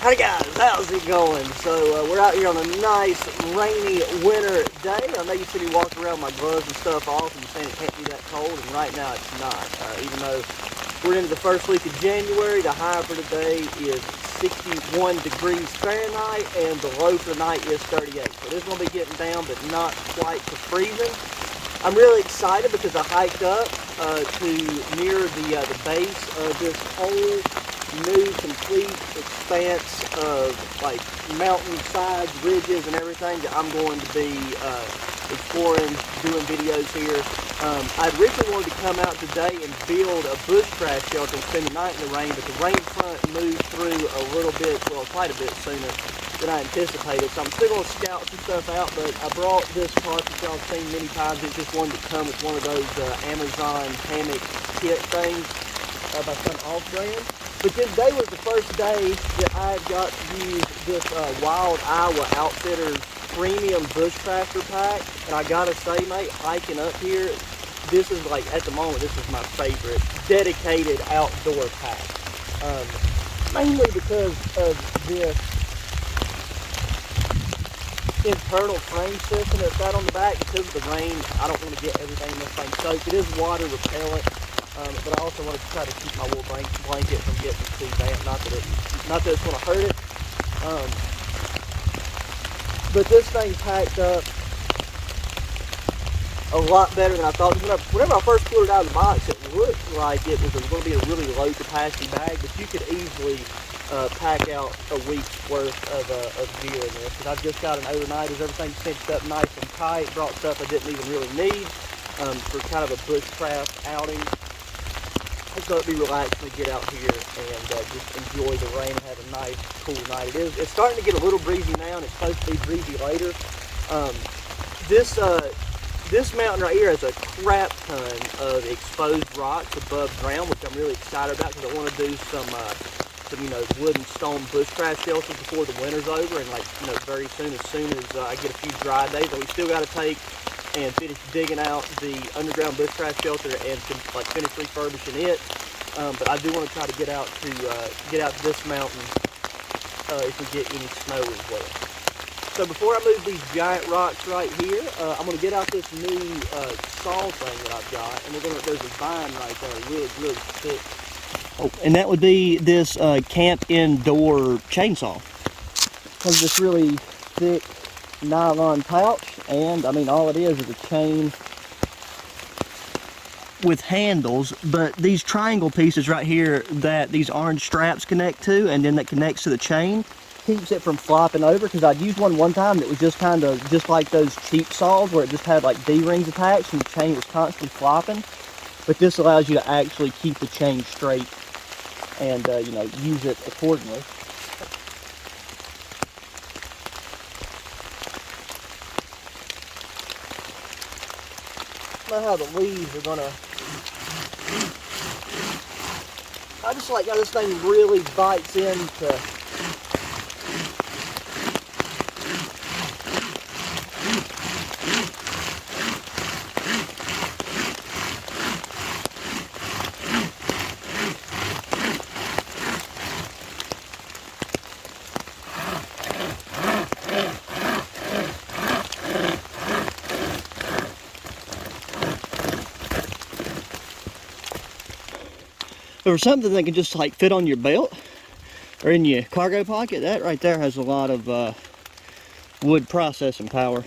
Howdy guys, how's it going? So we're out here on a nice rainy winter day. I know you see me walking around with my gloves and stuff off and you're saying it can't be that cold, and right now it's not. Even though we're into the first week of January, the high for today is 61 degrees Fahrenheit and the low for the night is 38. So this is going to be getting down, but not quite to freezing. I'm really excited because I hiked up to near the base of this whole new complete expanse of like mountain sides, ridges and everything that I'm going to be exploring, doing videos here. I originally wanted to come out today and build a bushcraft shelter and spend the night in the rain, but the rain front moved through a little bit, well, quite a bit sooner than I anticipated. So I'm still going to scout some stuff out, but I brought this tarp that y'all have seen many times. It's just one that comes with one of those Amazon hammock kit things by some off-brand. But today was the first day that I got to use this Wild Iowa Outfitters premium bushcrafter pack. And I gotta say, mate, hiking up here, this is like, at the moment, this is my favorite dedicated outdoor pack. Mainly because of this internal frame system that's out on the back. Because of the rain, I don't want to get everything in this thing soaked. It is water repellent. But I also want to try to keep my wool blanket from getting too damp. Not that it's going to hurt it. But this thing packed up a lot better than I thought. Whenever I first pulled it out of the box, it looked like it was going to be a really low capacity bag, but you could easily pack out a week's worth of gear in this. And I've just got an overnight, as everything's cinched up nice and tight. Brought stuff I didn't even really need for kind of a bushcraft outing. It's going to be relaxing to get out here and just enjoy the rain and have a nice, cool night. It's starting to get a little breezy now, and it's supposed to be breezy later. This mountain right here has a crap ton of exposed rocks above ground, which I'm really excited about because I want to do some wood and stone bushcraft shelters before the winter's over, and very soon as I get a few dry days. But we still got to take and finish digging out the underground bushcraft shelter and finish refurbishing it. But I do want to try to get out this mountain if we get any snow as well. So before I move these giant rocks right here, I'm going to get out this new saw thing that I've got, and there's a vine right there, really, really thick. Oh, and that would be this camp indoor chainsaw. Comes this really thick nylon pouch, and I mean all it is a chain with handles, but these triangle pieces right here that these orange straps connect to, and then that connects to the chain, keeps it from flopping over. Because I'd used one time that was just kind of just like those cheap saws where it just had like D-rings attached and the chain was constantly flopping. But this allows you to actually keep the chain straight and use it accordingly. How the leaves are gonna. I just like how this thing really bites into. Or something that can just like fit on your belt or in your cargo pocket. That right there has a lot of wood processing power.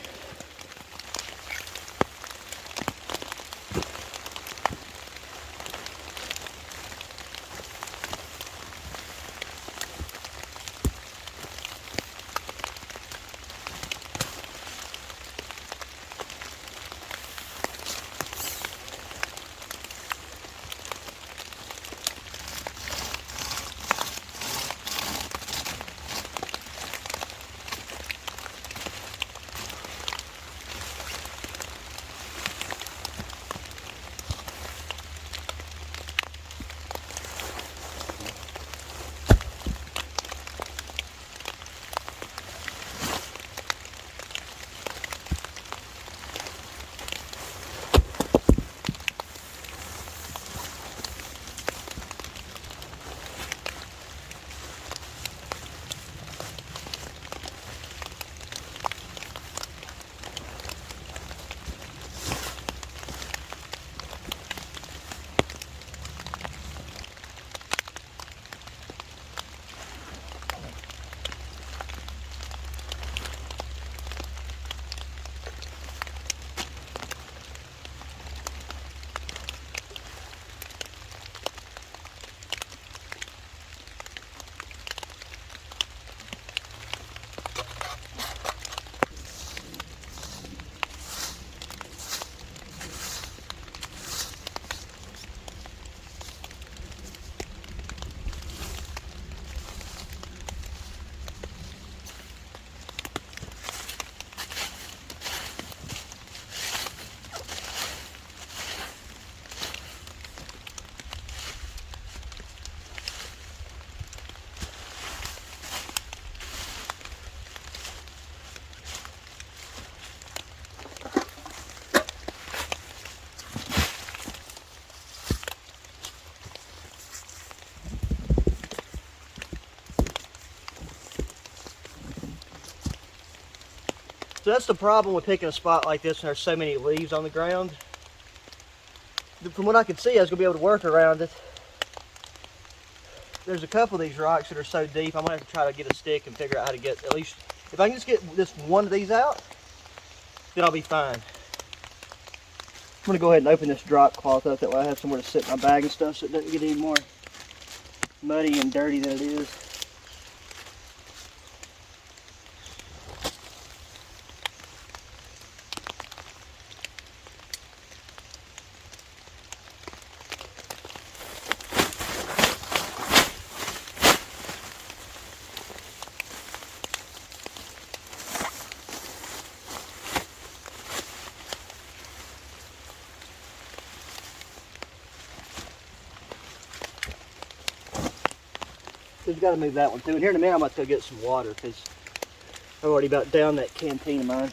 So that's the problem with picking a spot like this when there's so many leaves on the ground. From what I can see, I was going to be able to work around it. There's a couple of these rocks that are so deep, I'm going to have to try to get a stick and figure out how to get, at least, if I can just get this one of these out, then I'll be fine. I'm going to go ahead and open this drop cloth up, that way I have somewhere to sit my bag and stuff so it doesn't get any more muddy and dirty than it is. We've got to move that one too. And here in a minute, I'm about to go get some water because I've already about down that canteen of mine.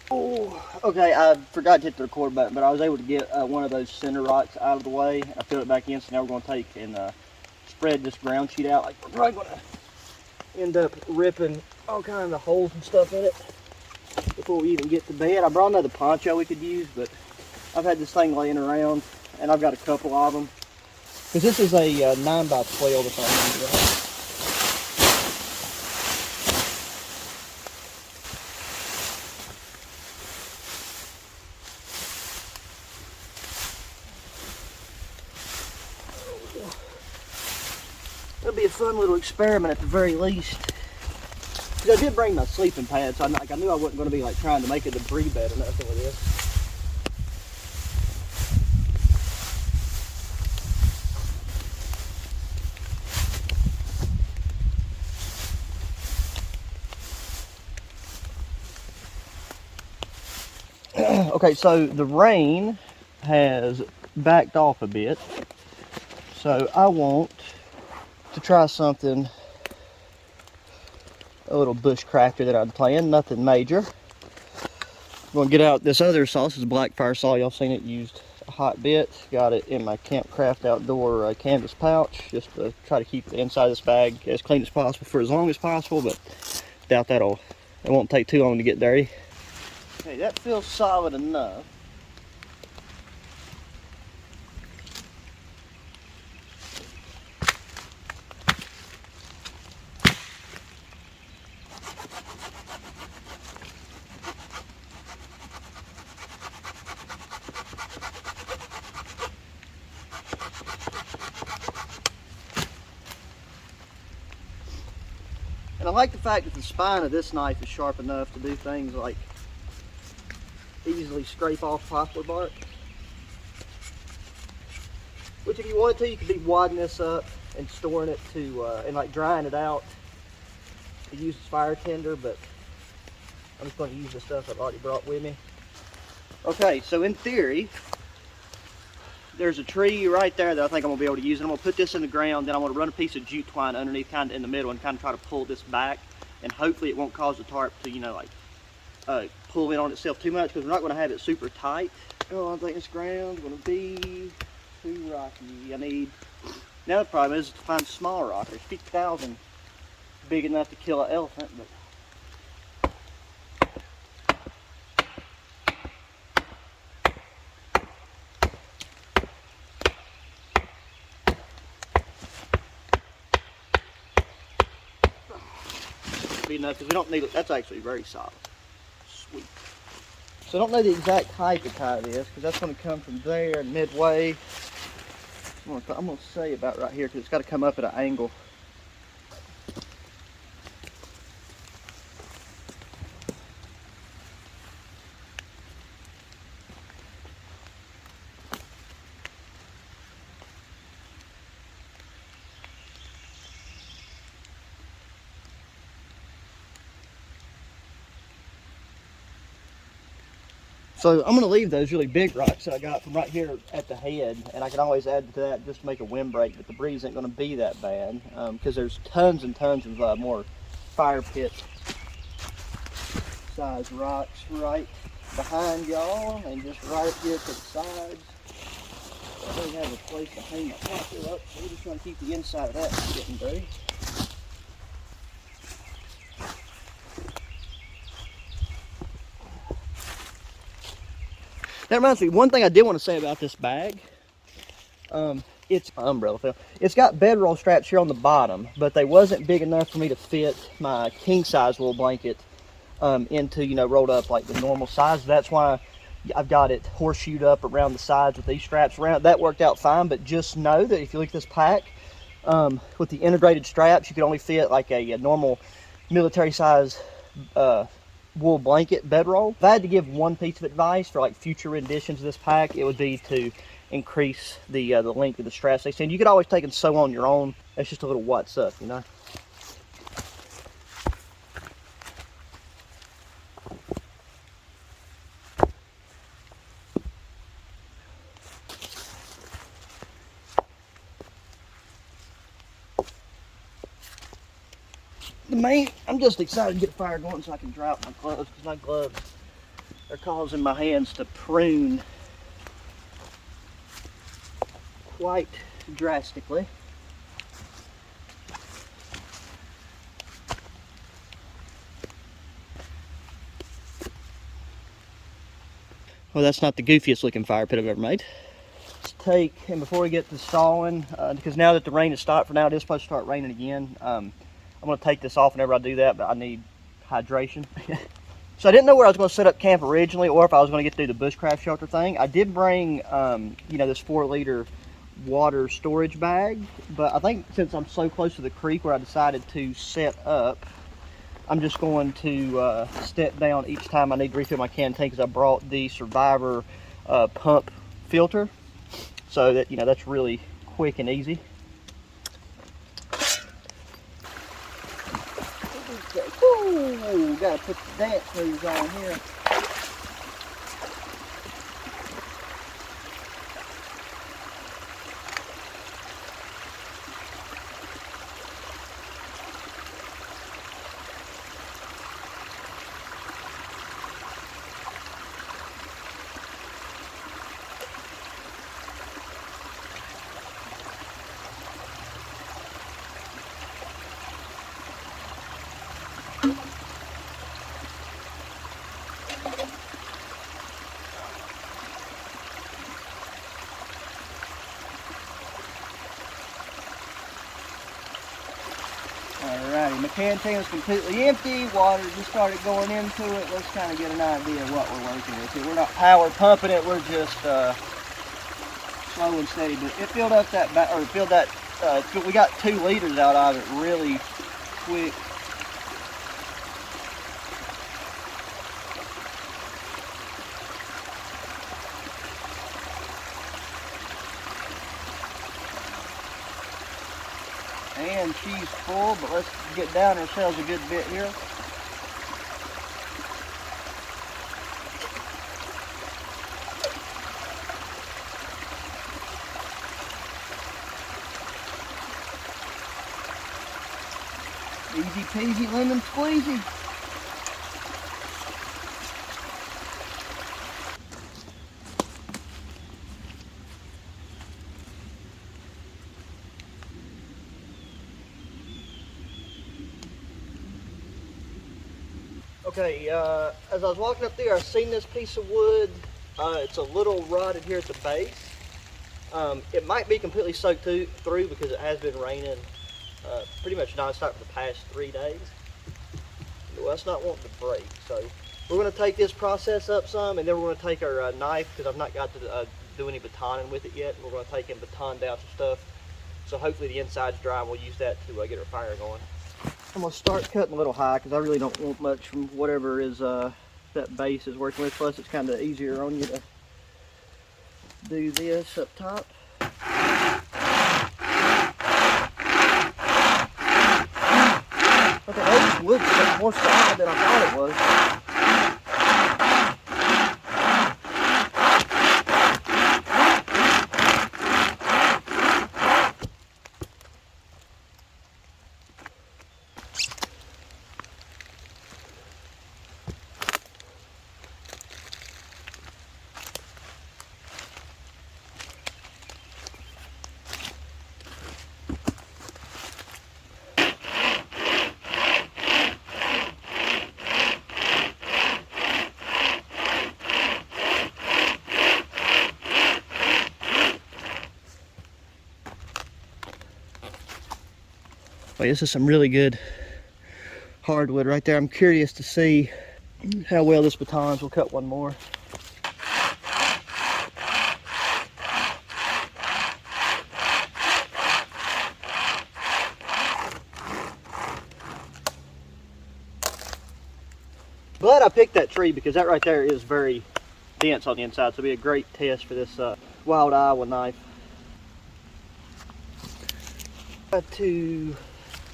Oh, okay, I forgot to hit the record button, but I was able to get one of those center rocks out of the way. I filled it back in, so now we're going to take and spread this ground sheet out. Like, we're probably going to end up ripping all kinds of holes and stuff in it before we even get to bed. I brought another poncho we could use, but I've had this thing laying around, and I've got a couple of them. Because this is a 9 by 12 if I remember right. It'll be a fun little experiment at the very least. Because I did bring my sleeping pad, so I knew I wasn't going to be like trying to make a debris bed or nothing with this. Okay, so the rain has backed off a bit, so I want to try something a little bushcrafter that I'm playing, nothing major. I'm going to get out this other saw. This is a black fire saw. Y'all seen it used a hot bit. Got it in my Campcraft outdoor canvas pouch, just to try to keep the inside of this bag as clean as possible for as long as possible, but doubt it won't take too long to get dirty. Okay, that feels solid enough. And I like the fact that the spine of this knife is sharp enough to do things like easily scrape off poplar bark. Which if you wanted to, you could be wadding this up and storing it to, and like drying it out to use as fire tinder, but I'm just going to use the stuff I've already brought with me. Okay, so in theory, there's a tree right there that I think I'm going to be able to use. And I'm going to put this in the ground, then I'm going to run a piece of jute twine underneath, kind of in the middle, and kind of try to pull this back. And hopefully it won't cause the tarp to, you know, like pull in on itself too much, because we're not going to have it super tight. Oh, I think this ground's going to be too rocky. I need, now the problem is to find small rock. There's 50,000 big enough to kill an elephant, but be enough, because we don't need it. That's actually very solid. Sweet. So I don't know the exact height to tie this, because that's going to come from there and midway. I'm going to say about right here, because it's got to come up at an angle. So I'm going to leave those really big rocks that I got from right here at the head, and I can always add to that just to make a windbreak, but the breeze ain't going to be that bad, because there's tons and tons of more fire pit size rocks right behind y'all, and just right up here to the sides. I don't have a place to hang my poplar up, so we're just trying to keep the inside of that from getting dirty. That reminds me, one thing I did want to say about this bag. It's umbrella film. It's got bedroll straps here on the bottom, but they wasn't big enough for me to fit my king size wool blanket into, you know, rolled up like the normal size. That's why I've got it horseshoed up around the sides with these straps around. That worked out fine, but just know that if you look at this pack, with the integrated straps, you could only fit like a normal military size wool blanket bedroll. If I had to give one piece of advice for like future renditions of this pack, it would be to increase the length of the straps they send. You could always take and sew on your own. That's just a little what's up, you know. I'm just excited to get a fire going so I can dry out my gloves, because my gloves are causing my hands to prune quite drastically. Well, that's not the goofiest looking fire pit I've ever made. Let's take, and before we get to sawing, because now that the rain has stopped for now, it is supposed to start raining again. I'm going to take this off whenever I do that, but I need hydration. So I didn't know where I was going to set up camp originally, or if I was going to get through the bushcraft shelter thing. I did bring, you know, this 4-liter water storage bag, but I think since I'm so close to the creek where I decided to set up, I'm just going to step down each time I need to refill my can tank, because I brought the Survivor pump filter, so that, you know, that's really quick and easy. Ooh, gotta put the dance moves on here. Alrighty, my can tank is completely empty. Water just started going into it. Let's kind of get an idea of what we're working with here. We're not power pumping it. We're just slow and steady. But it filled up that we got 2 liters out of it really quick. And she's full, but let's get down ourselves a good bit here. Easy peasy lemon squeezy. Okay, as I was walking up there, I seen this piece of wood. It's a little rotted here at the base. It might be completely soaked through because it has been raining pretty much nonstop for the past 3 days. Well, that's not wanting to break. So we're going to take this process up some, and then we're going to take our knife, because I've not got to do any batoning with it yet. We're going to take and baton down some stuff. So hopefully the inside's dry, and we'll use that to get our fire going. I'm going to start cutting a little high, because I really don't want much from whatever is that base is working with. Plus it's kind of easier on you to do this up top. Okay, this wood's more solid than I thought it was. Like, this is some really good hardwood right there. I'm curious to see how well this batons will cut one more. But I picked that tree because that right there is very dense on the inside, so it'll be a great test for this wild Iowa knife. Got to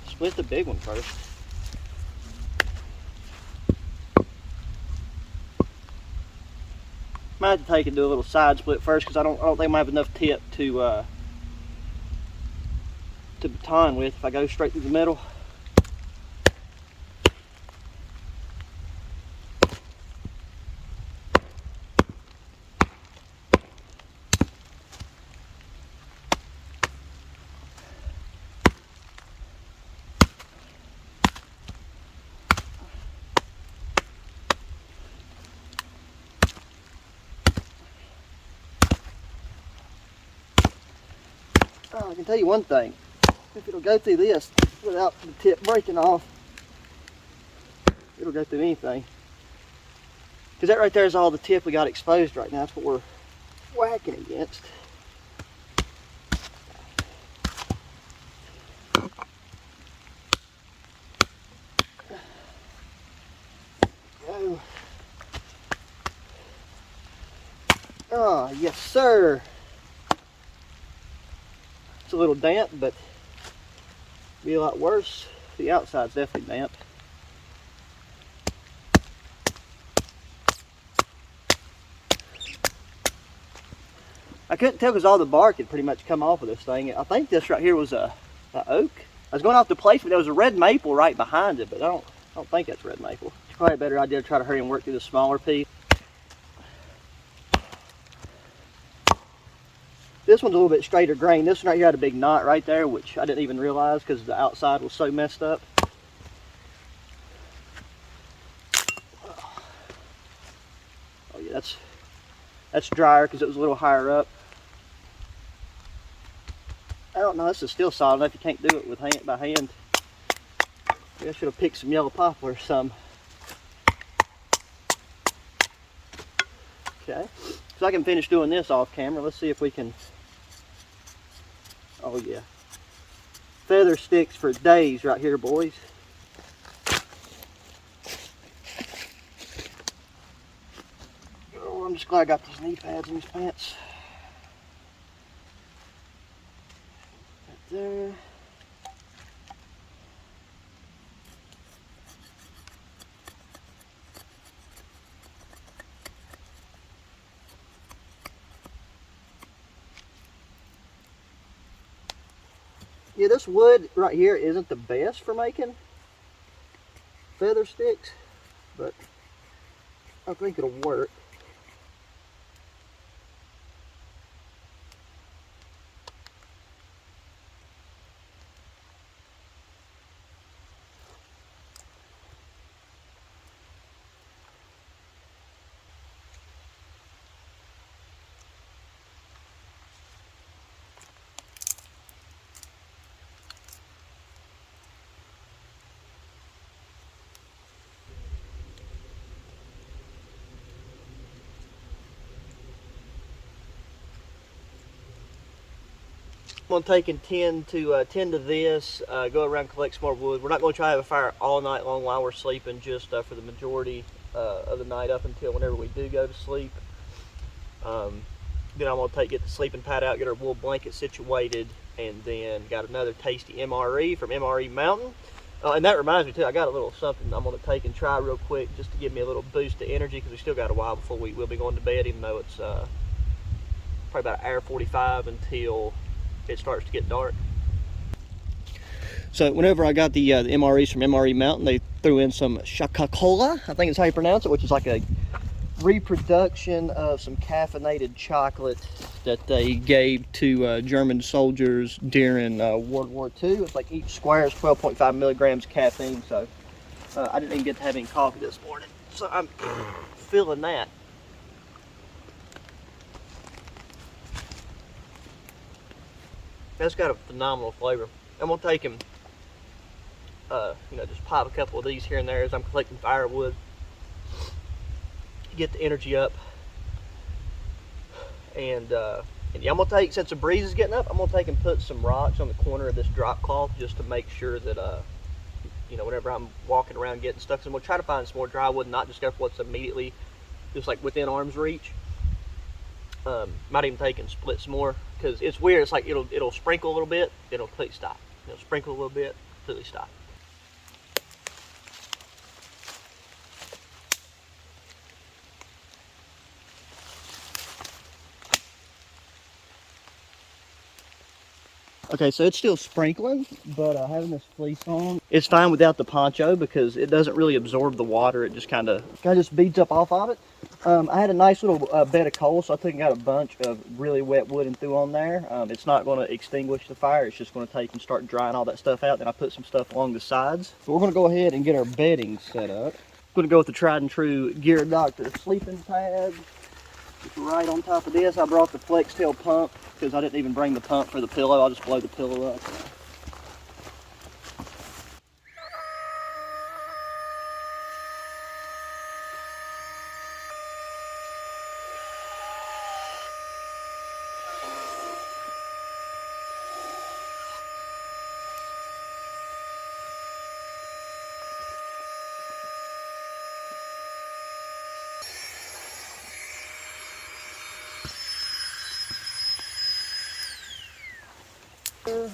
split the big one first. Might have to take and do a little side split first because I don't think I'm gonna have enough tip to baton with if I go straight through the middle. Oh, I can tell you one thing, if it'll go through this without the tip breaking off, it'll go through anything. Because that right there is all the tip we got exposed right now. That's what we're whacking against. Go. Oh, yes sir. It's a little damp, but be a lot worse. The outside's definitely damp. I couldn't tell because all the bark had pretty much come off of this thing. I think this right here was a oak. I was going off the place, but there was a red maple right behind it, but I don't think that's red maple. It's probably a better idea to try to hurry and work through the smaller piece. This one's a little bit straighter grain. This one right here had a big knot right there, which I didn't even realize because the outside was so messed up. Oh yeah, that's drier because it was a little higher up. I don't know, this is still solid enough. You can't do it with by hand. Maybe I should have picked some yellow poplar or some. Okay, so I can finish doing this off camera. Let's see if we can. Oh yeah, feather sticks for days right here, boys. Oh, I'm just glad I got these knee pads in these pants. Right there. Yeah, this wood right here isn't the best for making feather sticks, but I think it'll work. I'm going to take and tend to this, go around, collect some more wood. We're not going to try to have a fire all night long while we're sleeping, just for the majority of the night up until whenever we do go to sleep. Then I'm going to get the sleeping pad out, get our wool blanket situated, and then got another tasty MRE from MRE Mountain. And that reminds me too, I got a little something I'm going to take and try real quick just to give me a little boost of energy because we still got a while before we'll be going to bed, even though it's probably about an hour 45 until it starts to get dark. So whenever I got the MREs from MRE Mountain, they threw in some Coca-Cola, I think is how you pronounce it, which is like a reproduction of some caffeinated chocolate that they gave to German soldiers during World War II. It's like each square is 12.5 milligrams caffeine, so I didn't even get to have any coffee this morning. So I'm feeling that. That's got a phenomenal flavor. I'm gonna take and you know, just pop a couple of these here and there as I'm collecting firewood. Get the energy up. And yeah, I'm gonna take, since the breeze is getting up, I'm gonna take and put some rocks on the corner of this drop cloth just to make sure that you know, whenever I'm walking around getting stuff, so I'm gonna try to find some more dry wood, not just go for what's immediately just like within arm's reach. Might even take and split some more, because it's weird. It's like it'll sprinkle a little bit, it'll completely stop. It'll sprinkle a little bit, completely stop. Okay, so it's still sprinkling, but having this fleece on, it's fine without the poncho because it doesn't really absorb the water. It just kind of just beads up off of it. I had a nice little bed of coal, so I took and got a bunch of really wet wood and threw on there. It's not going to extinguish the fire. It's just going to take and start drying all that stuff out. Then I put some stuff along the sides. But we're going to go ahead and get our bedding set up. I'm going to go with the tried and true Gear Doctor sleeping pad. It's right on top of this. I brought the flex tail pump because I didn't even bring the pump for the pillow. I'll just blow the pillow up. Okay,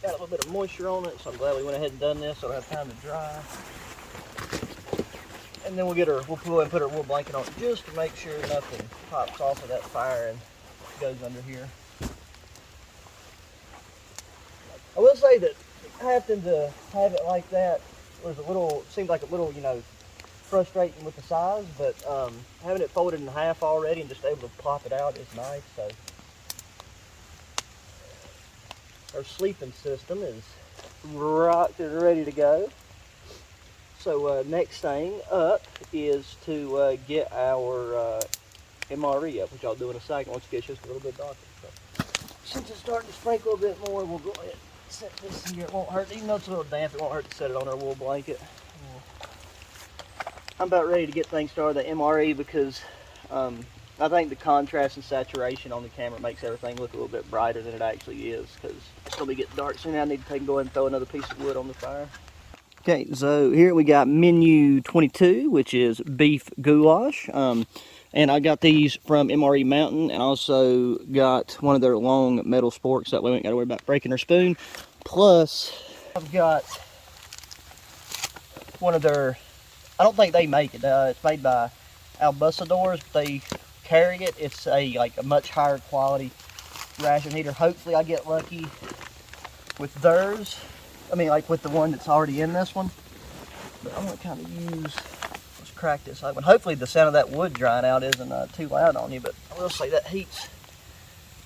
got a little bit of moisture on it, so I'm glad we went ahead and done this so I have time to dry. And then we'll pull and put our wool blanket on it just to make sure nothing pops off of that fire and goes under here. I will say that having to have it like that was seemed like a little, you know, frustrating with the size, but having it folded in half already and just able to plop it out is nice. So our sleeping system is rocked and ready to go. So next thing up is to get our MRE up, which I'll do in a second once it gets just a little bit darker. So, since it's starting to sprinkle a bit more, we'll go ahead and set this here. It won't hurt, even though it's a little damp, it won't hurt to set it on our wool blanket. I'm about ready to get things started with the MRE because I think the contrast and saturation on the camera makes everything look a little bit brighter than it actually is, because it's going to be getting dark soon. I need to go ahead and throw another piece of wood on the fire. Okay, so here we got menu 22, which is beef goulash. And I got these from MRE Mountain, and also got one of their long metal sporks, that way we ain't got to worry about breaking our spoon. Plus, I've got one of their, I don't think they make it, it's made by Albussadors, but they carry it. It's a much higher quality ration heater. Hopefully I get lucky with theirs. I mean, like with the one that's already in this one. But I'm gonna kind of let's crack this open. Hopefully the sound of that wood drying out isn't too loud on you, but I will say that heat's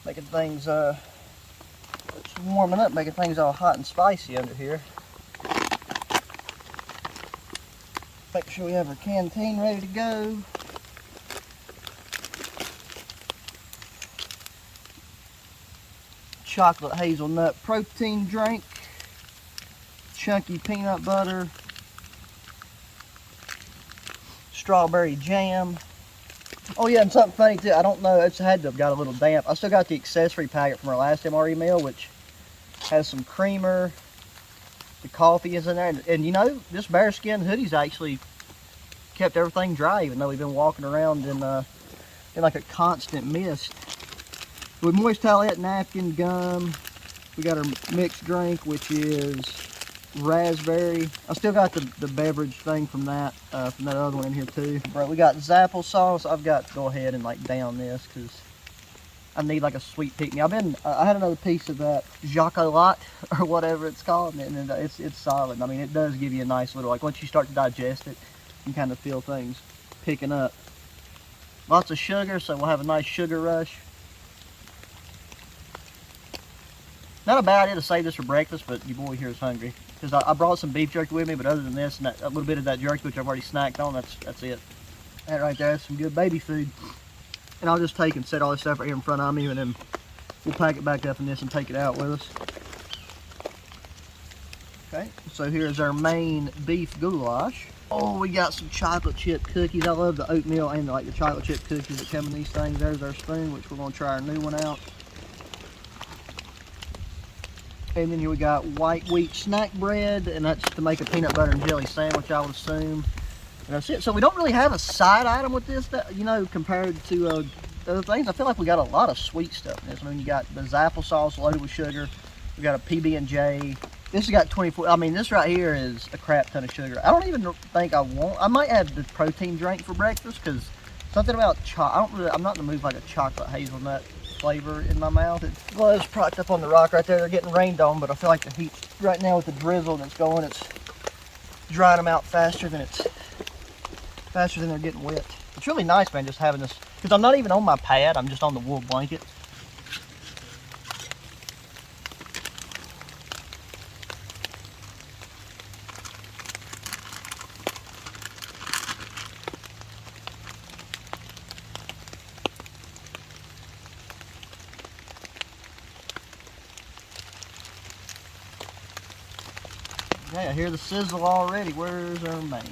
making things, it's warming up, making things all hot and spicy under here. Make sure we have our canteen ready to go. Chocolate hazelnut protein drink, chunky peanut butter, strawberry jam. Oh yeah, and something funny too, I don't know, it's had to have got a little damp. I still got the accessory packet from our last MRE meal, which has some creamer, the coffee is in there, and you know, this bearskin hoodie's actually kept everything dry, even though we've been walking around in like a constant mist. With moist towelette, napkin, gum. We got our mixed drink, which is raspberry. I still got the beverage thing from that other one in here too. Bro, we got Zapple sauce. I've got to go ahead and like down this because I need like a sweet pick-me. I had another piece of that chocolat or whatever it's called, and it's solid. I mean, it does give you a nice little, like once you start to digest it, you can kind of feel things picking up. Lots of sugar, so we'll have a nice sugar rush. Not a bad idea to save this for breakfast, but your boy here is hungry. Because I brought some beef jerky with me, but other than this, and a little bit of that jerky, which I've already snacked on, that's it. That right there, that's some good baby food. And I'll just take and set all this stuff right here in front of me, and then we'll pack it back up in this and take it out with us. Okay, so here's our main beef goulash. Oh, we got some chocolate chip cookies. I love the oatmeal and like the chocolate chip cookies that come in these things. There's our spoon, which we're gonna try our new one out. And then here we got white wheat snack bread, and that's to make a peanut butter and jelly sandwich, I would assume. And that's it. So we don't really have a side item with this, that, you know, compared to other things. I feel like we got a lot of sweet stuff in this. I mean, you got the applesauce loaded with sugar. We got a PB&J. This has got 24. I mean, this right here is a crap ton of sugar. I don't even think I want. I might have the protein drink for breakfast because something about I'm not in the mood for like a chocolate hazelnut flavor in my mouth. It's gloves propped up on the rock right there. They're getting rained on, but I feel like the heat right now with the drizzle that's going, it's drying them out faster than they're getting wet. It's really nice, man, just having this, because I'm not even on my pad. I'm just on the wool blanket. Okay, I hear the sizzle already. Where's our main?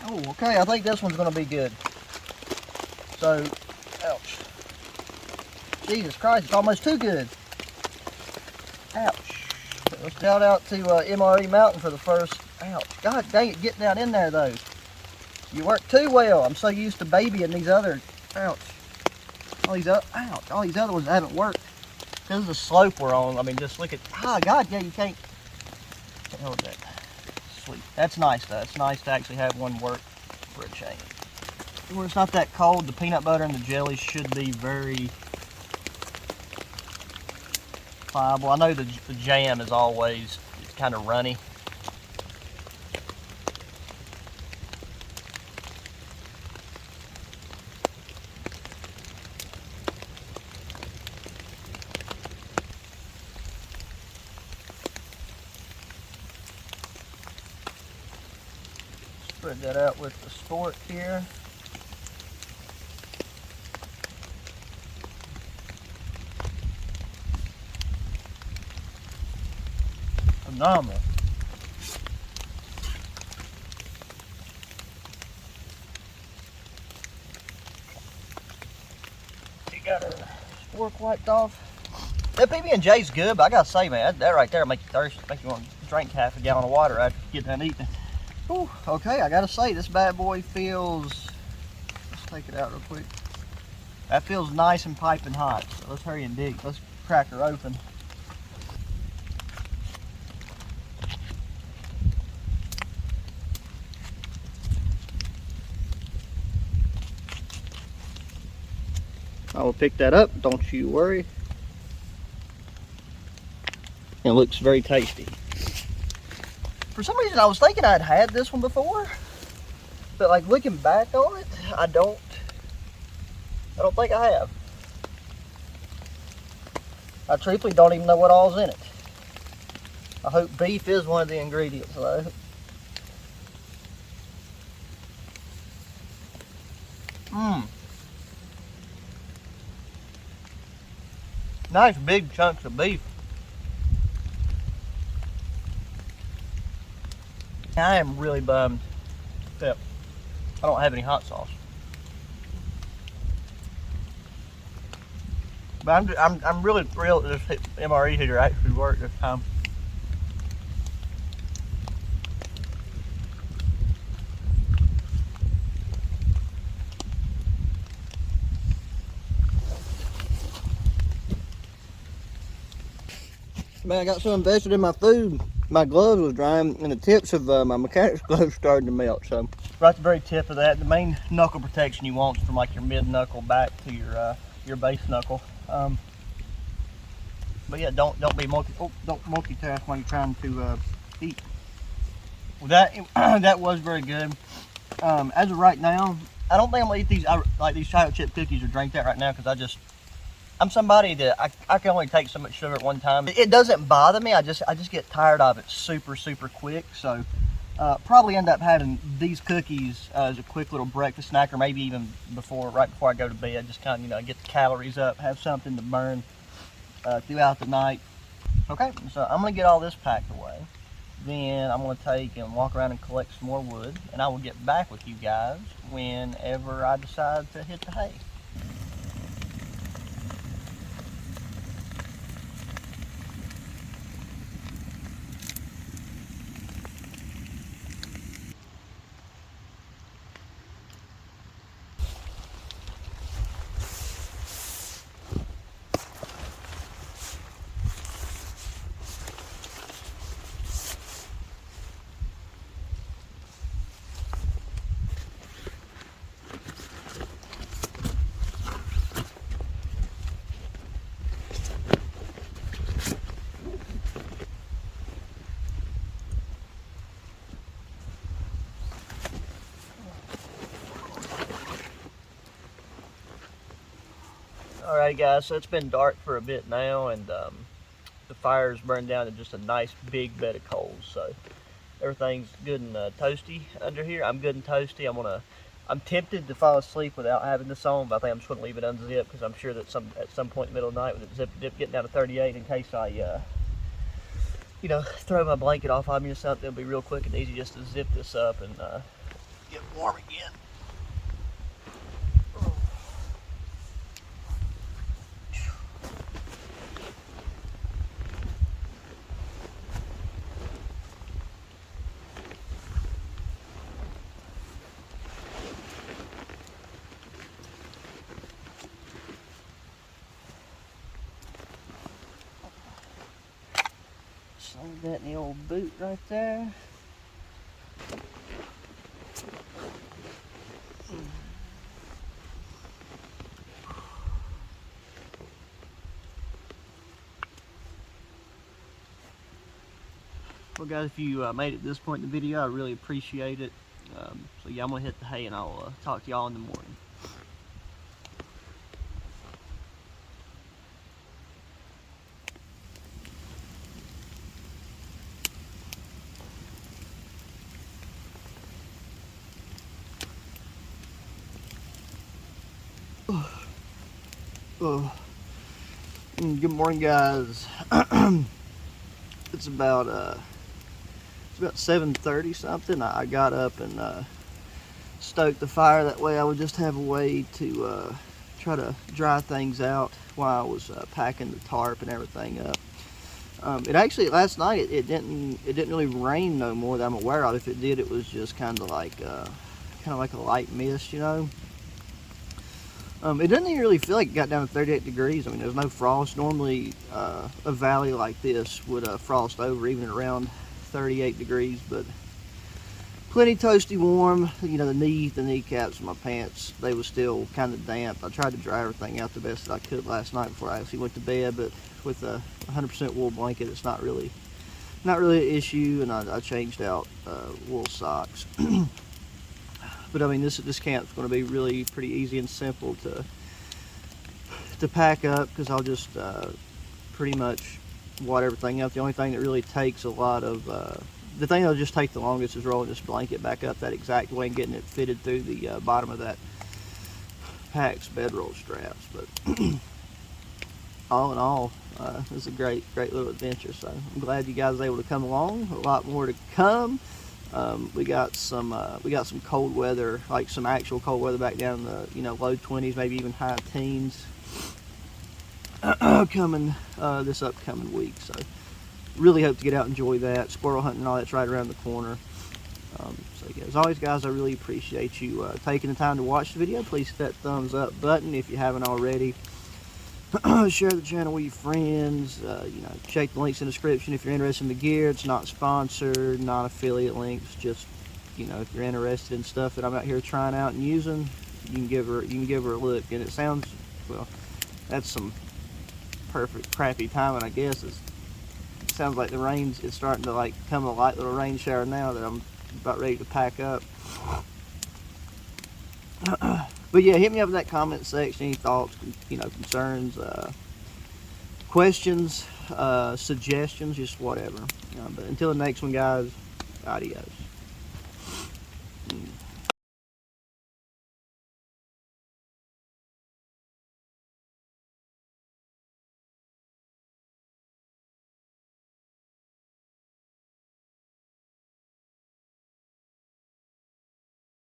Oh, okay, I think this one's going to be good. So, ouch. Jesus Christ, it's almost too good. Ouch. Let's shout out to MRE Mountain for the first. Ouch. God dang it, get down in there though. You work too well. I'm so used to babying these other. Ouch. All these other ones haven't worked. This is the slope we're on. I mean, just look at. Ah, God, yeah, you can't. What the hell is that? Sweet. That's nice though. It's nice to actually have one work for a change. When it's not that cold, the peanut butter and the jelly should be very pliable. I know the jam is always kind of runny. Spread that out with the sport here. Phenomenal. You got our spork wiped off. That PB&J's good, but I gotta say, man, that right there make you thirsty. Make you want to drink half a gallon of water after you get done eating. Whew, okay, I gotta say, this bad boy feels. Let's take it out real quick. That feels nice and piping hot. So let's hurry and dig. Let's crack her open. I will pick that up, don't you worry. It looks very tasty. For some reason I was thinking I'd had this one before, but like looking back on it, I don't think I have. I truthfully don't even know what all's in it. I hope beef is one of the ingredients though. Nice big chunks of beef. I am really bummed that I don't have any hot sauce. But I'm really thrilled that this MRE heater actually worked this time. Man, I got so invested in my food, my gloves was drying and the tips of my mechanic's gloves started to melt. So right at the very tip of that, the main knuckle protection you want is from like your mid knuckle back to your base knuckle. But yeah, don't multitask while you're trying to eat. Well, that was very good. As of right now, I don't think I'm gonna eat these like these chocolate chip cookies or drink that right now because I'm somebody that I can only take so much sugar at one time. It doesn't bother me. I just get tired of it super quick. So Probably end up having these cookies as a quick little breakfast snack, or maybe even right before I go to bed. Just kind of, get the calories up, have something to burn throughout the night. Okay, so I'm gonna get all this packed away. Then I'm gonna take and walk around and collect some more wood, and I will get back with you guys whenever I decide to hit the hay. Alright guys, so it's been dark for a bit now, and the fire's burned down to just a nice big bed of coals. So everything's good and toasty under here. I'm good and toasty. I'm tempted to fall asleep without having this on, but I think I'm just going to leave it unzipped, because I'm sure that at some point in the middle of the night with it dip getting down to 38, in case I throw my blanket off on me or something, it'll be real quick and easy just to zip this up and get warm again. Slide that in the old boot right there. Well guys, if you made it this point in the video, I really appreciate it. So yeah, I'm going to hit the hay, and I'll talk to y'all in the morning. Good morning guys. It's about 7:30 something. I got up and stoked the fire. That way I would just have a way to try to dry things out while I was packing the tarp and everything up. It actually, last night it didn't really rain no more that I'm aware of. If it did, it was just kind of like a light mist, It doesn't even really feel like it got down to 38 degrees. I mean, there's no frost. Normally, a valley like this would frost over even around 38 degrees, but plenty toasty warm. The kneecaps of my pants, they were still kind of damp. I tried to dry everything out the best that I could last night before I actually went to bed, but with a 100% wool blanket, it's not really an issue, and I changed out wool socks. But I mean, this camp's going to be really pretty easy and simple to pack up, because I'll just pretty much wad everything up. The only thing that really takes a lot of the thing that'll just take the longest is rolling this blanket back up that exact way and getting it fitted through the bottom of that pack's bedroll straps. But all in all, it's a great little adventure. So I'm glad you guys were able to come along. A lot more to come. We got some cold weather, like some actual cold weather back down in the low 20s, maybe even high teens coming this upcoming week. So really hope to get out and enjoy that. Squirrel hunting and all that's right around the corner. So yeah, as always guys, I really appreciate you taking the time to watch the video. Please hit that thumbs up button if you haven't already. Share the channel with your friends. Check the links in the description if you're interested in the gear. It's not sponsored, not affiliate links. Just if you're interested in stuff that I'm out here trying out and using, you can give her a look. And it sounds, well, that's some perfect crappy timing, I guess. It sounds like the rain's starting to come a light little rain shower now that I'm about ready to pack up. But yeah, hit me up in that comment section. Any thoughts, concerns, questions, suggestions, just whatever. But until the next one, guys, adios.